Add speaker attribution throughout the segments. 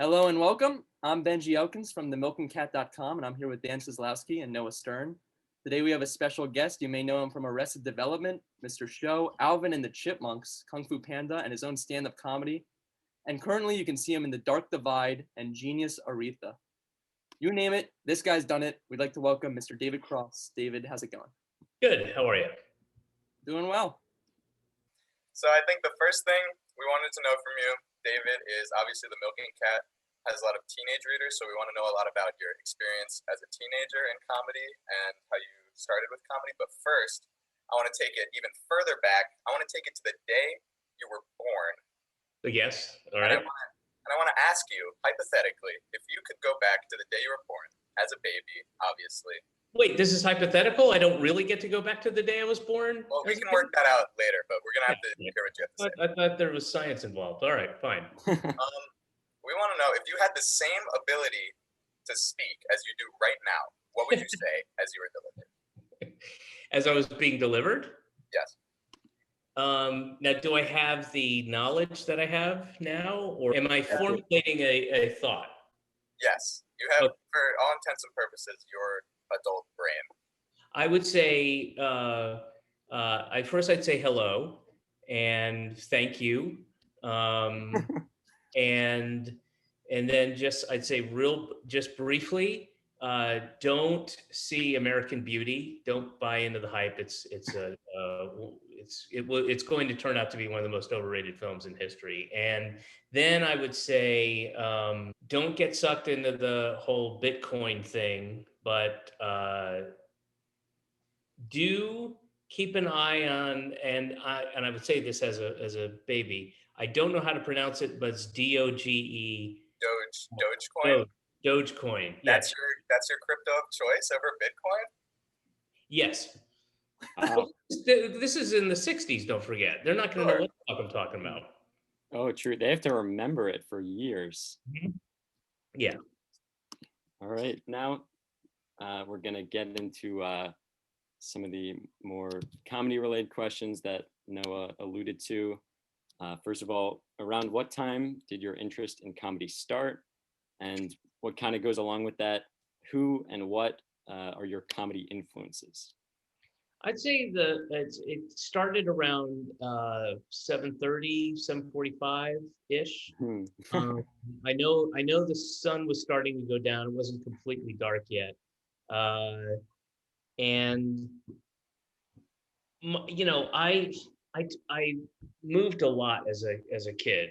Speaker 1: Hello and welcome. I'm Benji Elkins from themilkandcat.com, and I'm here with Dan Kozlowski and Noah Stern. Today we have a special guest. You may know him from Arrested Development, Mr. Show, Alvin and the Chipmunks, Kung Fu Panda, and his own stand-up comedy. And currently you can see him in The Dark Divide and Genius Aretha. You name it, this guy's done it. We'd like to welcome Mr. David Cross. David, how's it going?
Speaker 2: Good. How are you?
Speaker 1: Doing well.
Speaker 3: So I think the first thing we wanted to know from you, David, is obviously the Milking Cat has a lot of teenage readers, so we want to know a lot about your experience as a teenager in comedy and how you started with comedy. But first, I want to take it even further back. I want to take it to the day you were born.
Speaker 2: Yes. All right.
Speaker 3: And I want to ask you, hypothetically, if you could go back to the day you were born as a baby, obviously.
Speaker 2: Wait, this is hypothetical? I don't really get to go back to the day I was born?
Speaker 3: Well, we can work that out later, but we're going to have to hear what you have to say.
Speaker 2: I thought there was science involved. All right, fine.
Speaker 3: We want to know, if you had the same ability to speak as you do right now, what would you say as you were delivered?
Speaker 2: As I was being delivered?
Speaker 3: Yes.
Speaker 2: Now, do I have the knowledge that I have now, or am I formulating a thought?
Speaker 3: Yes. You have, for all intents and purposes, your adult brain.
Speaker 2: I would say, I'd say hello and thank you. And then I'd say just briefly, don't see American Beauty. Don't buy into the hype. It's going to turn out to be one of the most overrated films in history. And then I would say, don't get sucked into the whole Bitcoin thing, but do keep an eye on, and I would say this as a baby, I don't know how to pronounce it, but it's DOGE.
Speaker 3: Dogecoin?
Speaker 2: Dogecoin.
Speaker 3: That's your crypto of choice over Bitcoin?
Speaker 2: Yes. This is in the 60s, don't forget. They're not going to know what the fuck I'm talking about.
Speaker 4: Oh, true. They have to remember it for years.
Speaker 2: Mm-hmm. Yeah.
Speaker 4: All right. Now we're going to get into some of the more comedy-related questions that Noah alluded to. First of all, around what time did your interest in comedy start? And what kind of goes along with that? Who and what are your comedy influences?
Speaker 2: I'd say it started around 7:30, 7:45-ish. I know the sun was starting to go down. It wasn't completely dark yet. And you know, I moved a lot as a kid,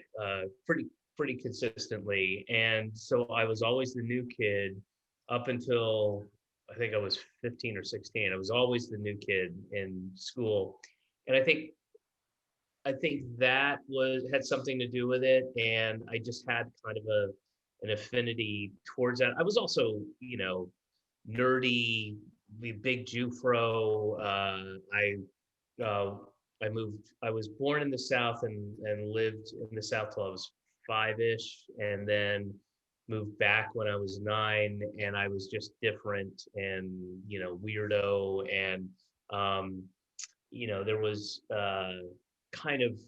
Speaker 2: pretty consistently, and so I was always the new kid up until I think I was 15 or 16. I was always the new kid in school, and I think that had something to do with it, and I just had kind of an affinity towards that. I was also, you know, nerdy, big Jufro. I was born in the South and lived in the South till I was 5-ish, and then moved back when I was 9, and I was just different and, you know, weirdo. And, you know, there was kind of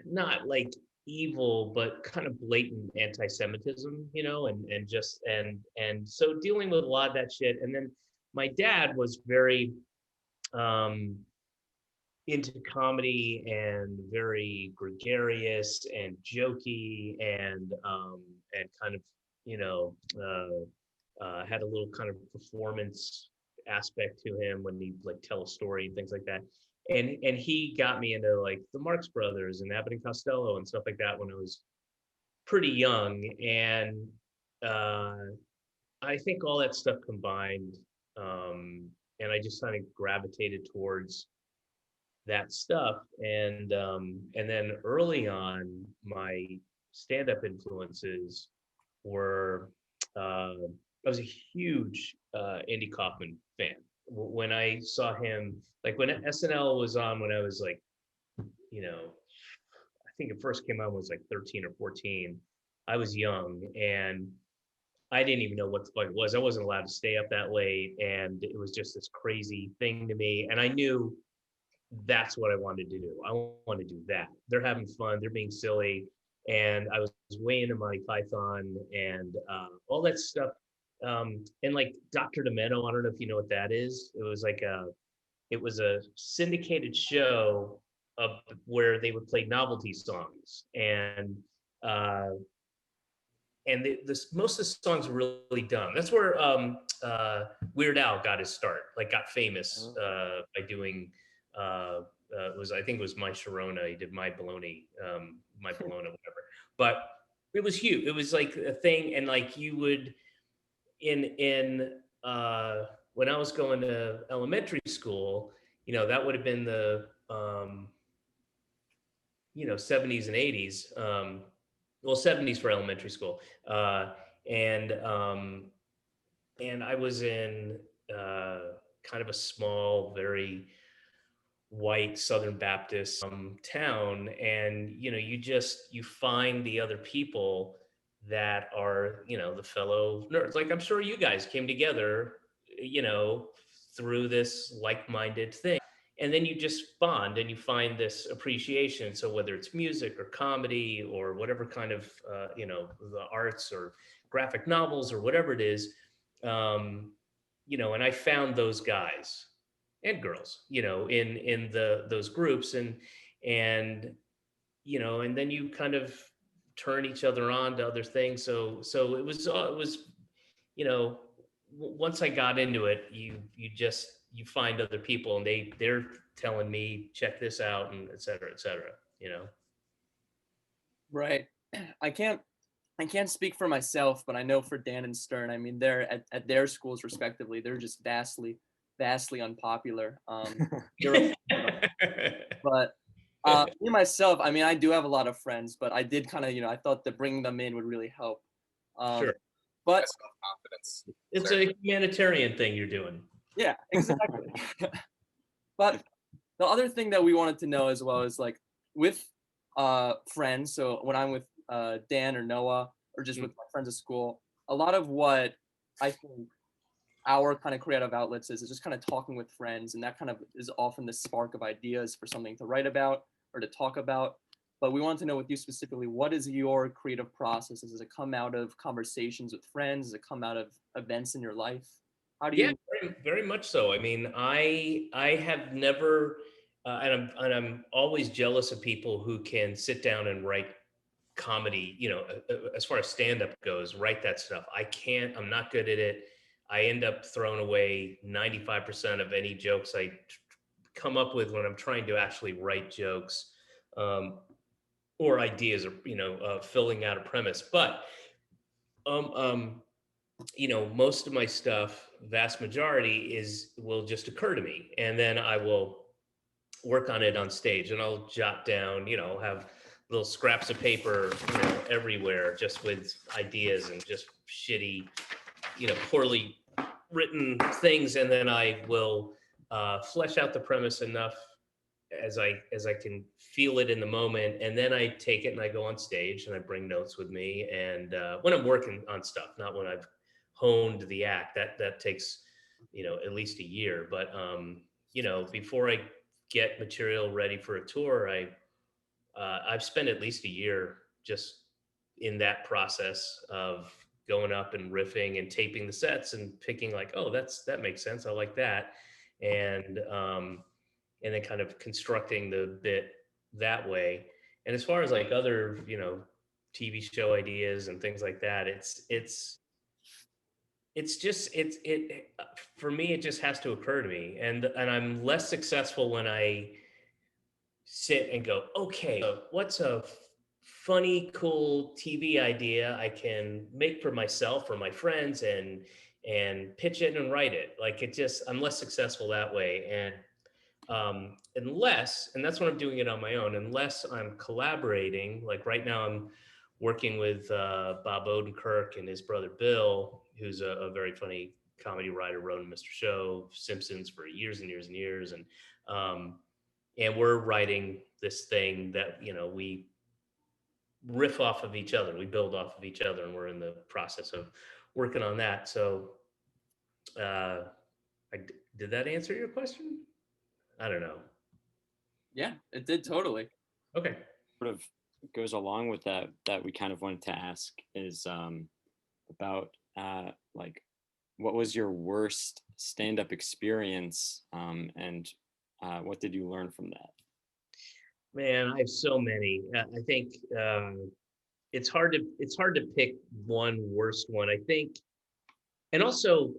Speaker 2: not like evil, but kind of blatant anti-Semitism, you know, and so dealing with a lot of that shit. And then my dad was very into comedy and very gregarious and jokey and kind of, you know, had a little kind of performance aspect to him when he like tell a story and things like that. And he got me into like the Marx Brothers and Abbott and Costello and stuff like that when I was pretty young. And I think all that stuff combined, and I just kind of gravitated towards that stuff. And then early on, my stand-up influences were, I was a huge Andy Kaufman fan. When I saw him, like when SNL was on when I was like, you know, I think it first came out when I was like 13 or 14. I was young and I didn't even know what the fuck it was. I wasn't allowed to stay up that late, and it was just this crazy thing to me. And I knew that's what I wanted to do. I want to do that. They're having fun. They're being silly. and I was way into Monty Python and all that stuff. And like Dr. Demento, I don't know if you know what that is. It was a syndicated show of where they would play novelty songs, uh, and most of the songs were really dumb. That's where Weird Al got his start, like got famous by doing. I think it was My Sharona. He did My Baloney, My Bologna, whatever. But it was huge. It was like a thing, and like you would in when I was going to elementary school, that would have been the 70s and 80s. Well, 70s for elementary school. And and I was in kind of a small, very white Southern Baptist town, and you find the other people that are the fellow nerds. Like I'm sure you guys came together, you know, through this like-minded thing, and then you just bond and you find this appreciation. So whether it's music or comedy or whatever kind of the arts or graphic novels or whatever it is, and I found those guys and girls, in those groups, and then you kind of turn each other on to other things. So it was, once I got into it, you find other people, and they're telling me, check this out, and et cetera, et cetera.
Speaker 1: Right. I can't speak for myself, but I know for Dan and Stern, I mean, they're at their schools respectively, they're just vastly unpopular. But me myself, I mean, I do have a lot of friends, but I did kind of, I thought that bringing them in would really help.
Speaker 2: Sure.
Speaker 1: But
Speaker 3: Self-confidence.
Speaker 2: It's a humanitarian thing you're doing.
Speaker 1: yeah, exactly. But the other thing that we wanted to know as well is like with friends. So when I'm with Dan or Noah or just with my friends at school, a lot of what I think our kind of creative outlets is just kind of talking with friends, and that kind of is often the spark of ideas for something to write about or to talk about. But we want to know with you specifically, what is your creative process? Does it come out of conversations with friends? Does it come out of events in your life? How do
Speaker 2: Yeah,
Speaker 1: you?
Speaker 2: very, very much so. I mean, I have never, and I'm always jealous of people who can sit down and write comedy. As far as stand up goes, write that stuff. I can't. I'm not good at it. I end up throwing away 95% of any jokes I come up with when I'm trying to actually write jokes, or ideas, or filling out a premise. But um, um, most of my stuff, vast majority will just occur to me, and then I will work on it on stage, and I'll jot down, have little scraps of paper, everywhere, just with ideas and just shitty, poorly written things, and then I will flesh out the premise enough as I can feel it in the moment, and then I take it and I go on stage and I bring notes with me. And when I'm working on stuff, not when I've honed the act, that takes at least a year. But before I get material ready for a tour, I've spent at least a year just in that process of going up and riffing and taping the sets and picking, like, oh, that makes sense, I like that. And then kind of constructing the bit that way. And as far as like other, TV show ideas and things like that, it's just it for me, it just has to occur to me, and I'm less successful when I sit and go, okay, what's a funny, cool TV idea I can make for myself or my friends, and pitch it and write it. Like, I'm less successful that way. And that's when I'm doing it on my own, unless I'm collaborating. Like right now, I'm working with Bob Odenkirk and his brother Bill, who's a very funny comedy writer, wrote Mr. Show, Simpsons for years and years and years, and we're writing this thing that we riff off of each other, we build off of each other, and we're in the process of working on that. So, did that answer your question? I don't know.
Speaker 1: Yeah, it did totally.
Speaker 2: Okay.
Speaker 4: Sort of goes along with that we kind of wanted to ask is about like, what was your worst stand-up experience, and what did you learn from that?
Speaker 2: Man, I have so many. I think it's hard to pick one worst one. I think, and also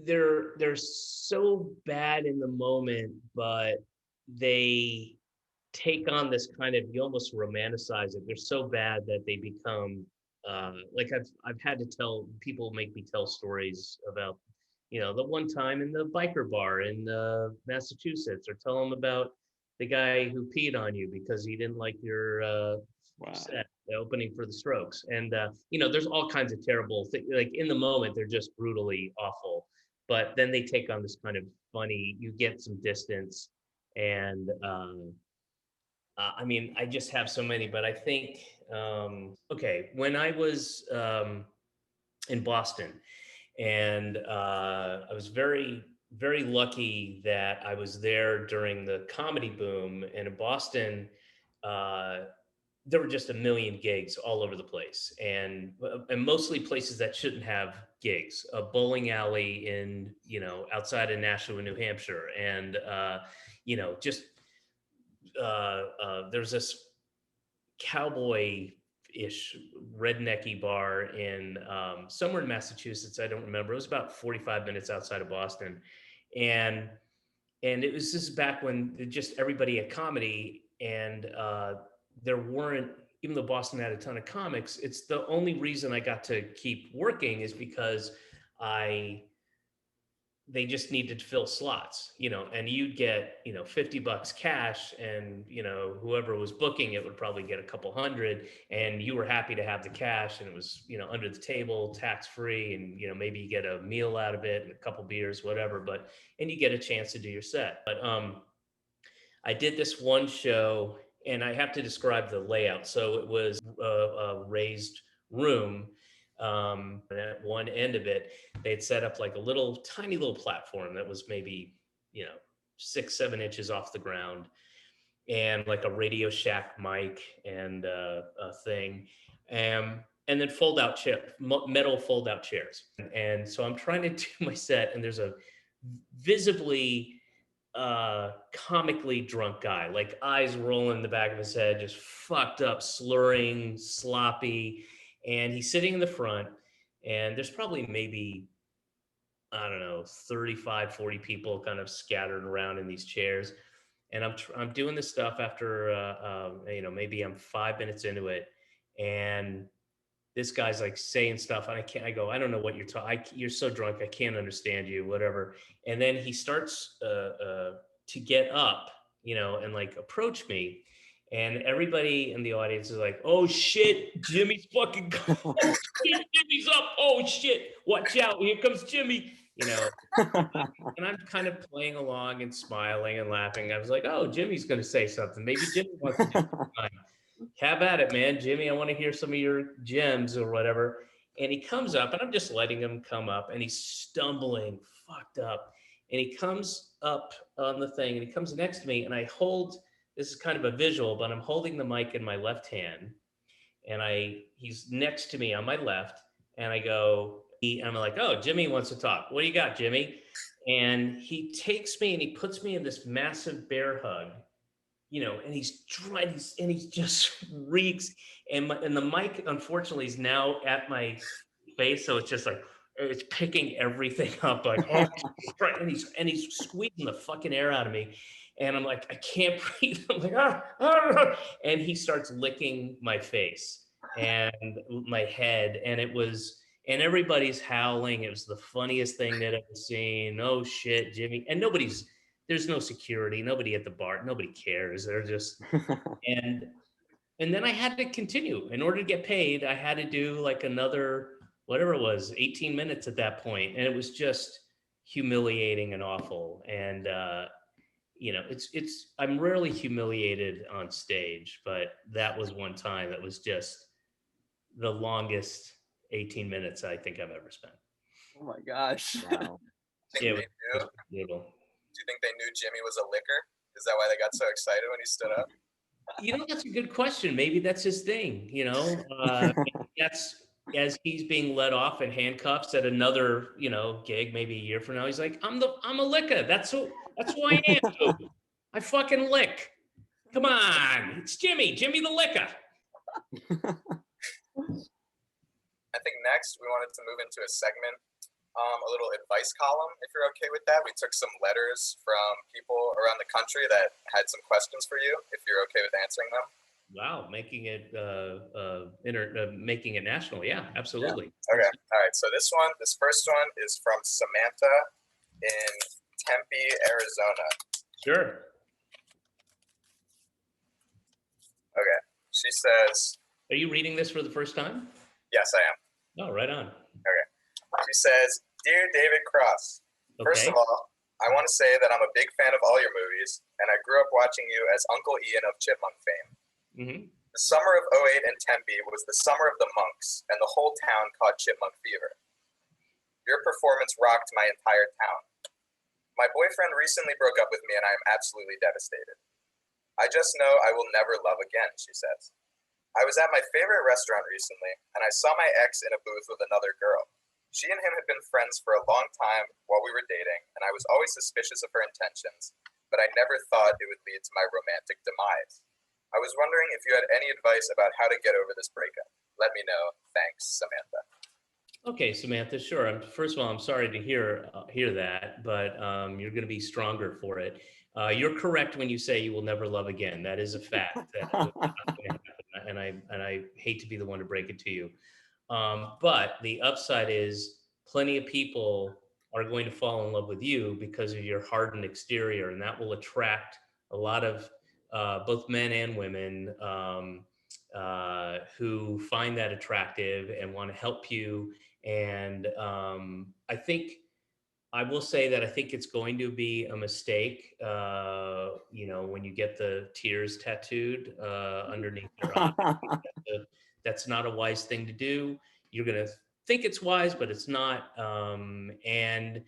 Speaker 2: they're so bad in the moment, but they take on this kind of, you almost romanticize it. They're so bad that they become like I've had to tell people, make me tell stories about, the one time in the biker bar in Massachusetts, or tell them about the guy who peed on you because he didn't like your
Speaker 4: Wow.
Speaker 2: set, the opening for the Strokes. And there's all kinds of terrible things. Like in the moment, they're just brutally awful, but then they take on this kind of funny, you get some distance. And I mean, I just have so many, but I think, okay, when I was in Boston, and I was very, very lucky that I was there during the comedy boom. And in Boston, there were just a million gigs all over the place, and mostly places that shouldn't have gigs. A bowling alley in, outside of Nashua, New Hampshire, and just there's this cowboy-ish rednecky bar in somewhere in Massachusetts. I don't remember. It was about 45 minutes outside of Boston, and it was just back when just everybody had comedy, and there weren't, even though Boston had a ton of comics, it's the only reason I got to keep working is because I they just needed to fill slots, and you'd get, $50 cash, and, whoever was booking it would probably get a couple hundred, and you were happy to have the cash, and it was, under the table, tax free, and, maybe you get a meal out of it and a couple beers, whatever, and you get a chance to do your set. But I did this one show, and I have to describe the layout. So it was a raised room. And at one end of it, they'd set up like a tiny little platform that was maybe, 6-7 inches off the ground, and like a Radio Shack mic and a thing. And then metal fold out chairs. And so I'm trying to do my set, and there's a visibly comically drunk guy, like eyes rolling in the back of his head, just fucked up, slurring, sloppy. And he's sitting in the front, and there's probably maybe, I don't know, 35, 40 people kind of scattered around in these chairs. And I'm doing this stuff after, maybe I'm 5 minutes into it. And this guy's like saying stuff, and I go, I don't know what you're talking. You're so drunk, I can't understand you, whatever. And then he starts to get up, and like approach me, and everybody in the audience is like, oh shit, Jimmy's fucking oh shit, Jimmy's up, oh shit, watch out, here comes Jimmy, and I'm kind of playing along and smiling and laughing. I was like, oh, Jimmy's gonna say something, maybe Jimmy wants to do something. Have at it, man. Jimmy, I want to hear some of your gems or whatever. And he comes up, and I'm just letting him come up, and he's stumbling, fucked up. And he comes up on the thing, and he comes next to me, and this is kind of a visual, but I'm holding the mic in my left hand, and he's next to me on my left, and I'm like, oh, Jimmy wants to talk. What do you got, Jimmy? And he takes me, and he puts me in this massive bear hug, and he's trying, and he just reeks. And the mic, unfortunately, is now at my face, so it's just like it's picking everything up, like, oh, and he's squeezing the fucking air out of me, and I'm like, I can't breathe. I'm like, and he starts licking my face and my head, and and everybody's howling. It was the funniest thing they'd ever seen. Oh shit, Jimmy, and there's no security, nobody at the bar, nobody cares. They're just, and then I had to continue. In order to get paid, I had to do like another, whatever it was, 18 minutes at that point. And it was just humiliating and awful. And, I'm rarely humiliated on stage, but that was one time that was just the longest 18 minutes I think I've ever spent.
Speaker 1: Oh my gosh.
Speaker 4: Wow.
Speaker 2: Yeah, it was brutal.
Speaker 3: Do you think they knew Jimmy was a licker? Is that why they got so excited when he stood up?
Speaker 2: You know, that's a good question. Maybe that's his thing, you know? Maybe that's as he's being let off in handcuffs at another, you know, gig, maybe a year from now, he's like, I'm a licker. That's who I am, dude. I fucking lick. Come on. It's Jimmy the licker.
Speaker 3: I think next we wanted to move into a segment, a little advice column, if you're okay with that. We took some letters from people around the country that had some questions for you, if you're okay with answering them.
Speaker 2: Wow, making it making it national. Yeah, absolutely.
Speaker 3: Okay. All right. So this first one is from Samantha in Tempe, Arizona.
Speaker 2: Sure.
Speaker 3: Okay. She says,
Speaker 2: Are you reading this for the first time?
Speaker 3: yes, I am.
Speaker 2: Oh, right on.
Speaker 3: Okay. She says, Dear David Cross, first
Speaker 2: Okay.
Speaker 3: of all, I want to say that I'm a big fan of all your movies, and I grew up watching you as Uncle Ian of Chipmunk fame.
Speaker 2: Mm-hmm.
Speaker 3: The summer of '08 in Tempe was the summer of the monks, and the whole town caught chipmunk fever. Your performance rocked my entire town. My boyfriend recently broke up with me, and I am absolutely devastated. I just know I will never love again, she says. I was at my favorite restaurant recently, and I saw my ex in a booth with another girl. She and him had been friends for a long time while we were dating, and I was always suspicious of her intentions, but I never thought it would lead to my romantic demise. I was wondering if you had any advice about how to get over this breakup. Let me know. Thanks, Samantha.
Speaker 2: Okay, Samantha. Sure. First of all, I'm sorry to hear that, but you're going to be stronger for it. You're correct when you say you will never love again. That is a fact. That is not going to happen, and I hate to be the one to break it to you. But the upside is plenty of people are going to fall in love with you because of your hardened exterior, and that will attract a lot of both men and women who find that attractive and want to help you. And I think I will say that I think it's going to be a mistake, you know, when you get the tears tattooed underneath your eye. That's not a wise thing to do. You're going to think it's wise, but it's not. And,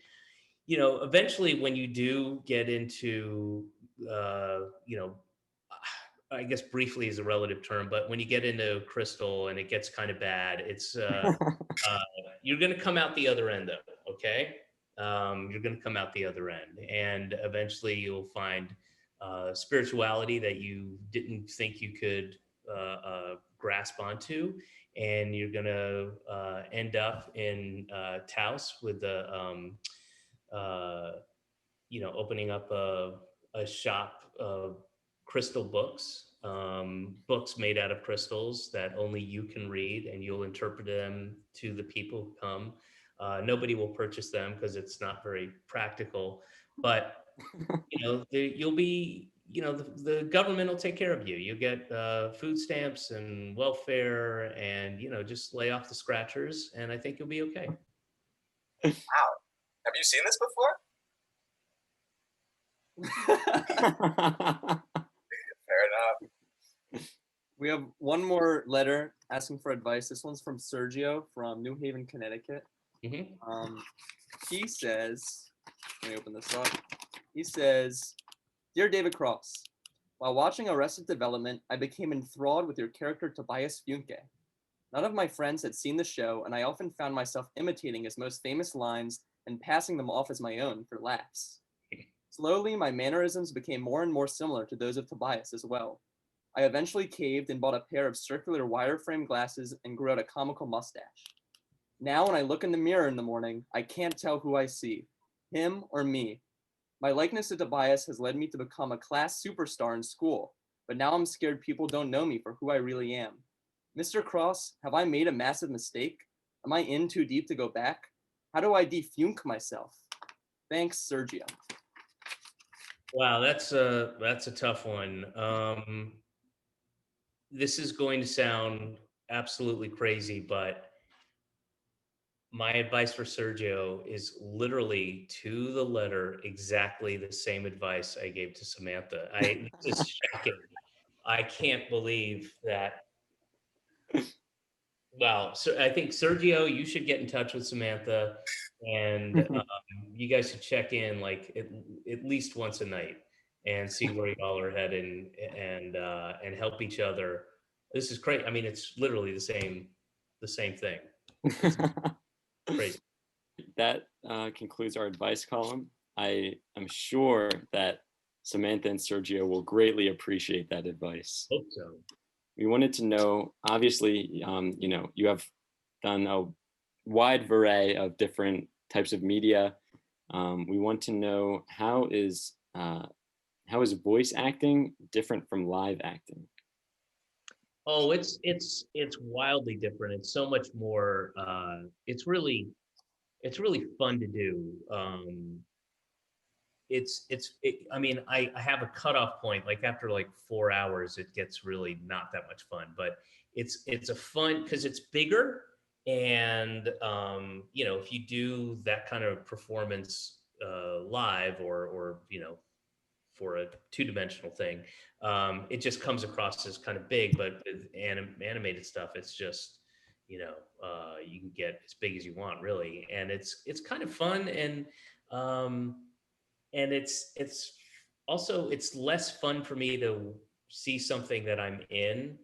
Speaker 2: you know, eventually when you do get into, you know, I guess briefly is a relative term, but when you get into crystal and it gets kind of bad, it's you're going to come out the other end of it. Okay, you're going to come out the other end, and eventually you'll find spirituality that you didn't think you could grasp onto, and you're going to end up in Taos with the you know, opening up a shop of crystal books, books made out of crystals that only you can read, and you'll interpret them to the people who come. Nobody will purchase them because it's not very practical, but you know, you'll be, you know, the government will take care of you. You get food stamps and welfare, and you know, just lay off the scratchers, and I think you'll be okay.
Speaker 3: Wow. Have you seen this before? Fair enough.
Speaker 1: We have one more letter asking for advice. This one's from Sergio from New Haven, Connecticut.
Speaker 2: Mm-hmm.
Speaker 1: He says, let me open this up. He says, Dear David Cross, while watching Arrested Development, I became enthralled with your character Tobias Fünke. None of my friends had seen the show, and I often found myself imitating his most famous lines and passing them off as my own for laughs. Slowly, my mannerisms became more and more similar to those of Tobias as well. I eventually caved and bought a pair of circular wireframe glasses and grew out a comical mustache. Now, when I look in the mirror in the morning, I can't tell who I see, him or me. My likeness to Tobias has led me to become a class superstar in school, but now I'm scared people don't know me for who I really am. Mr. Cross, have I made a massive mistake? Am I in too deep to go back? How do I defunk myself? Thanks, Sergio.
Speaker 2: Wow, that's a tough one. This is going to sound absolutely crazy, but my advice for Sergio is literally to the letter exactly the same advice I gave to Samantha. This is shocking. I can't believe that. Wow. So I think Sergio, you should get in touch with Samantha, and you guys should check in like at least once a night. and see where y'all are heading and help each other. This is great. I mean, it's literally the same thing. Crazy.
Speaker 4: That concludes our advice column. I am sure that Samantha and Sergio will greatly appreciate that advice.
Speaker 2: Hope so.
Speaker 4: We wanted to know, obviously, you have done a wide array of different types of media. We want to know how is voice acting different from live acting?
Speaker 2: Oh, it's wildly different. It's so much more. It's really fun to do. I mean, I have a cutoff point. Like after like 4 hours, it gets really not that much fun. But it's a fun because it's bigger, and if you do that kind of performance live or for a two-dimensional thing, it just comes across as kind of big. But with animated stuff, it's just you can get as big as you want, really, and it's kind of fun and it's also it's less fun for me to see something that I'm in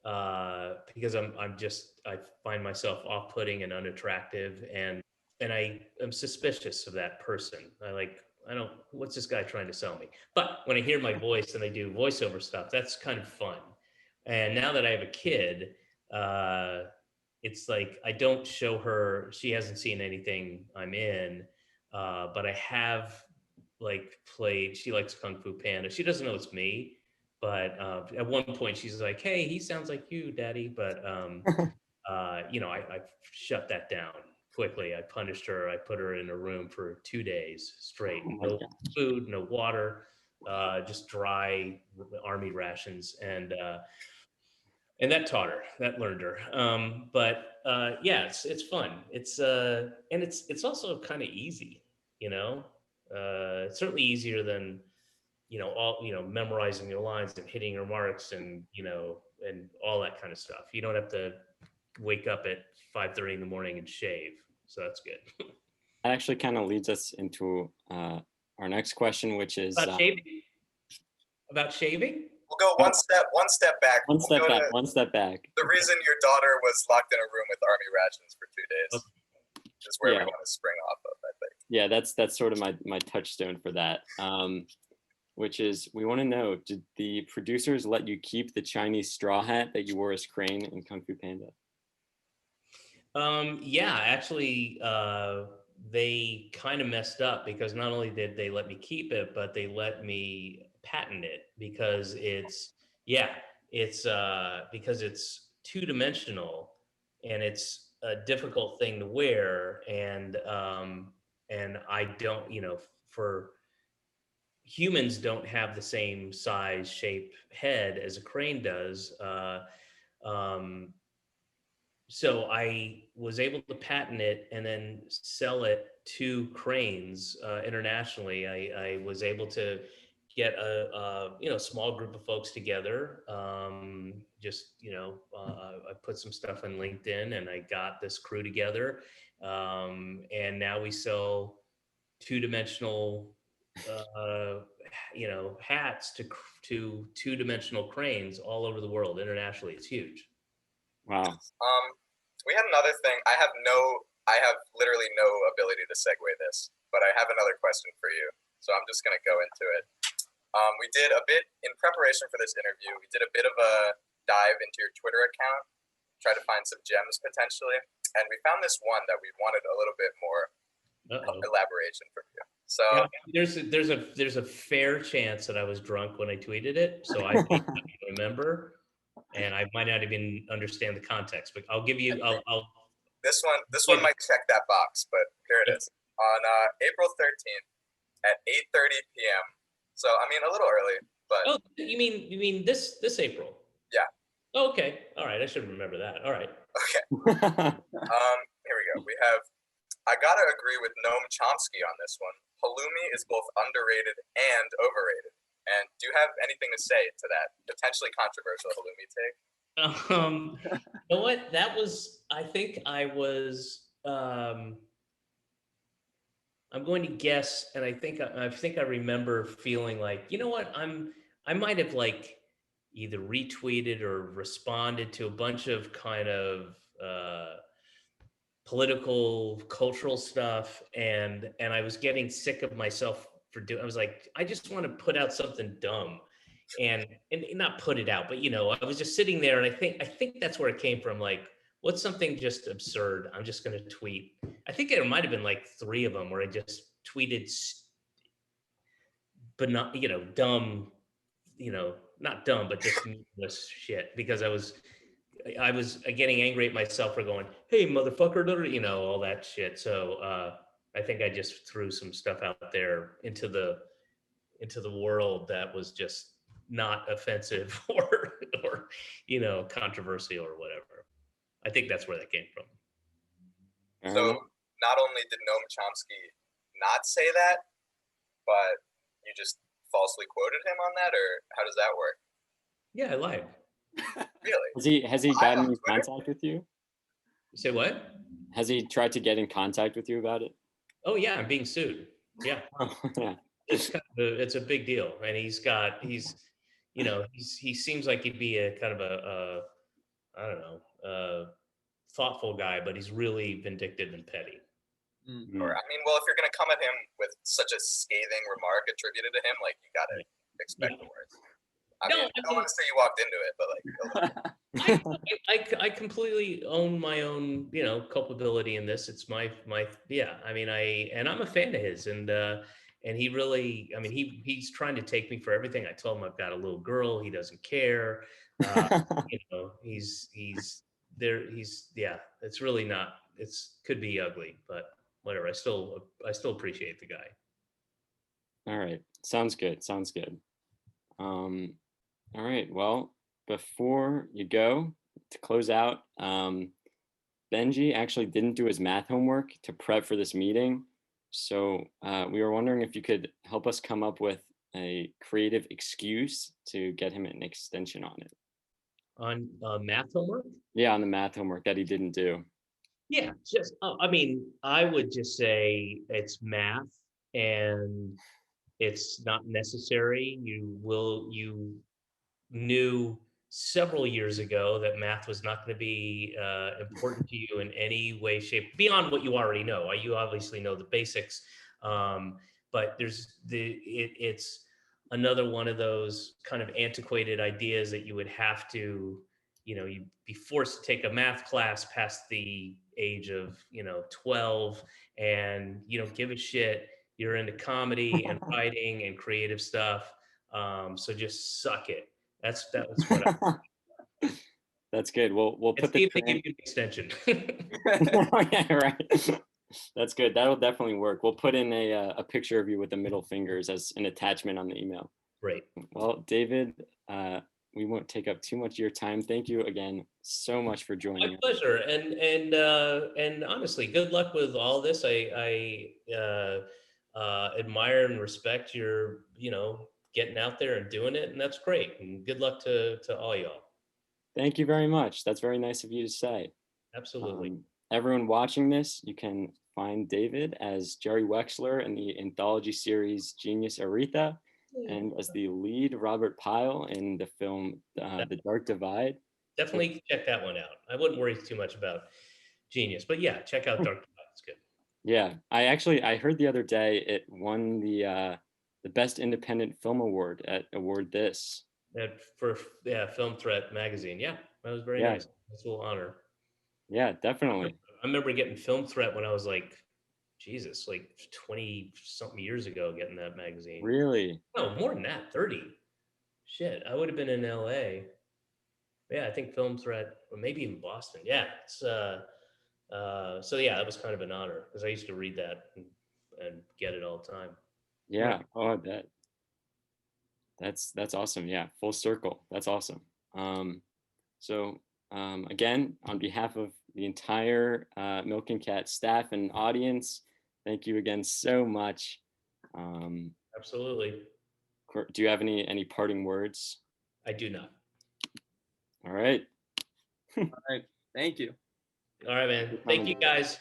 Speaker 2: because I find myself off-putting and unattractive and I am suspicious of that person. I don't what's this guy trying to sell me? But when I hear my voice and I do voiceover stuff, that's kind of fun. And now that I have a kid, it's like I don't show her. She hasn't seen anything I'm in, but I have played. She likes Kung Fu Panda. She doesn't know it's me, but at one point she's like, "Hey, he sounds like you, Daddy." But I shut that down quickly. I punished her. I put her in a room for 2 days straight.
Speaker 4: Oh my
Speaker 2: No
Speaker 4: God.
Speaker 2: food, no water, just dry army rations, and that taught her, that learned her. Yeah, it's fun. And it's also kind of easy, it's certainly easier than memorizing your lines and hitting your marks and all that kind of stuff. You don't have to wake up at 5:30 in the morning and shave, so that's good.
Speaker 4: That actually kind of leads us into our next question, which is
Speaker 2: About shaving.
Speaker 3: We'll go one step back.
Speaker 4: One step back.
Speaker 3: The reason your daughter was locked in a room with army rations for 2 days is where we want to spring off of, I think.
Speaker 4: Yeah, that's sort of my touchstone for that. Which is, we want to know, did the producers let you keep the Chinese straw hat that you wore as Crane in Kung Fu Panda?
Speaker 2: Yeah, actually, they kind of messed up because not only did they let me keep it, but they let me patent it because it's two-dimensional and it's a difficult thing to wear, and I don't, for humans don't have the same size, shape, head as a crane does. So I was able to patent it and then sell it to cranes internationally. I was able to get a small group of folks together. I put some stuff on LinkedIn and I got this crew together. And now we sell two-dimensional hats to two-dimensional cranes all over the world internationally. It's huge.
Speaker 4: Wow.
Speaker 3: We had another thing. I have literally no ability to segue this, but I have another question for you. So I'm just going to go into it. We did a bit in preparation for this interview. We did a bit of a dive into your Twitter account, try to find some gems potentially, and we found this one that we wanted a little bit more elaboration from you. So
Speaker 2: yeah, there's a fair chance that I was drunk when I tweeted it, so I may not even remember, and I might not even understand the context. But I'll give you. I'll
Speaker 3: This one might check that box, but here it is. On April 13th at 8:30 p.m. So I mean a little early, but
Speaker 2: oh, you mean this April?
Speaker 3: Yeah.
Speaker 2: Oh, okay. All right. I should remember that. All right.
Speaker 3: Okay. Here we go. We have. I gotta agree with Noam Chomsky on this one. Halloumi is both underrated and overrated. And do you have anything to say to that potentially controversial halloumi take?
Speaker 2: You know what? That was. I think I was. I'm going to guess, and I think I remember feeling like, you know what, I might have like either retweeted or responded to a bunch of kind of political, cultural stuff, and I was getting sick of myself for doing. I was like, I just want to put out something dumb, and not put it out, but I was just sitting there, and I think that's where it came from. Like, what's something just absurd? I'm just going to tweet. I think there might have been like 3 of them where I just tweeted, but not dumb, not dumb, but just meaningless shit because I was getting angry at myself for going, "Hey, motherfucker," all that shit. So I think I just threw some stuff out there into the world that was just not offensive or controversial or whatever. I think that's where that came from.
Speaker 3: So not only did Noam Chomsky not say that, but you just falsely quoted him on that, or how does that work?
Speaker 2: Yeah, I lied.
Speaker 3: Really?
Speaker 4: Has he gotten in contact with you?
Speaker 2: You say what?
Speaker 4: Has he tried to get in contact with you about it?
Speaker 2: Oh yeah, I'm being sued. Yeah.
Speaker 4: Yeah.
Speaker 2: It's it's a big deal, and he seems like he'd be a kind of a I don't know, thoughtful guy, but he's really vindictive and petty.
Speaker 3: Or I mean, well, if you're gonna come at him with such a scathing remark attributed to him, like you gotta expect the worst. I don't want to say you walked into it, but like
Speaker 2: I completely own my own culpability in this. It's my yeah. I mean, I'm a fan of his, and he really, I mean, he's trying to take me for everything. I told him I've got a little girl. He doesn't care. He's there. Yeah. It's really not. Could be ugly, but whatever. I still appreciate the guy.
Speaker 4: All right. Sounds good. All right. Well, before you go, to close out, Benji actually didn't do his math homework to prep for this meeting. So we were wondering if you could help us come up with a creative excuse to get him an extension on it.
Speaker 2: On math homework?
Speaker 4: Yeah, on the math homework that he didn't do.
Speaker 2: Yeah, I mean, I would just say it's math and it's not necessary. You knew several years ago that math was not going to be important to you in any way, shape, beyond what you already know. You obviously know the basics, but it's another one of those kind of antiquated ideas that you would have to, you'd be forced to take a math class past the age of 12, and you don't give a shit. You're into comedy and writing and creative stuff, so just suck it. That's what
Speaker 4: That's good. We'll put
Speaker 2: see if they give you an extension.
Speaker 4: Yeah, right. That's good. That'll definitely work. We'll put in a picture of you with the middle fingers as an attachment on the email.
Speaker 2: Great.
Speaker 4: Well, David, we won't take up too much of your time. Thank you again so much for joining us.
Speaker 2: My pleasure. And honestly, good luck with all this. I admire and respect your getting out there and doing it, and that's great. And good luck to all y'all.
Speaker 4: Thank you very much. That's very nice of you to say.
Speaker 2: Absolutely.
Speaker 4: Everyone watching this, you can find David as Jerry Wexler in the anthology series Genius Aretha, and as the lead Robert Pyle in the film The Dark Divide.
Speaker 2: Definitely check that one out. I wouldn't worry too much about Genius, but yeah, check out Dark Divide. It's good.
Speaker 4: Yeah, I heard the other day it won the Best Independent Film Award at Award This.
Speaker 2: For Film Threat magazine. Yeah, that was very nice. That's a little honor.
Speaker 4: Yeah, definitely.
Speaker 2: I remember getting Film Threat when I was like 20 something years ago, getting that magazine.
Speaker 4: Really?
Speaker 2: No, more than that, 30. Shit, I would have been in LA. Yeah, I think Film Threat, or maybe even Boston. Yeah, it's so yeah, that was kind of an honor because I used to read that and get it all the time.
Speaker 4: Yeah. Oh, I bet. That's awesome. Yeah, full circle. That's awesome. So again, on behalf of the entire Milk and Cat staff and audience, thank you again so much.
Speaker 2: Absolutely.
Speaker 4: Do you have any parting words?
Speaker 2: I do not.
Speaker 4: All right.
Speaker 1: All right. Thank you.
Speaker 2: All right, man. Thank you, guys.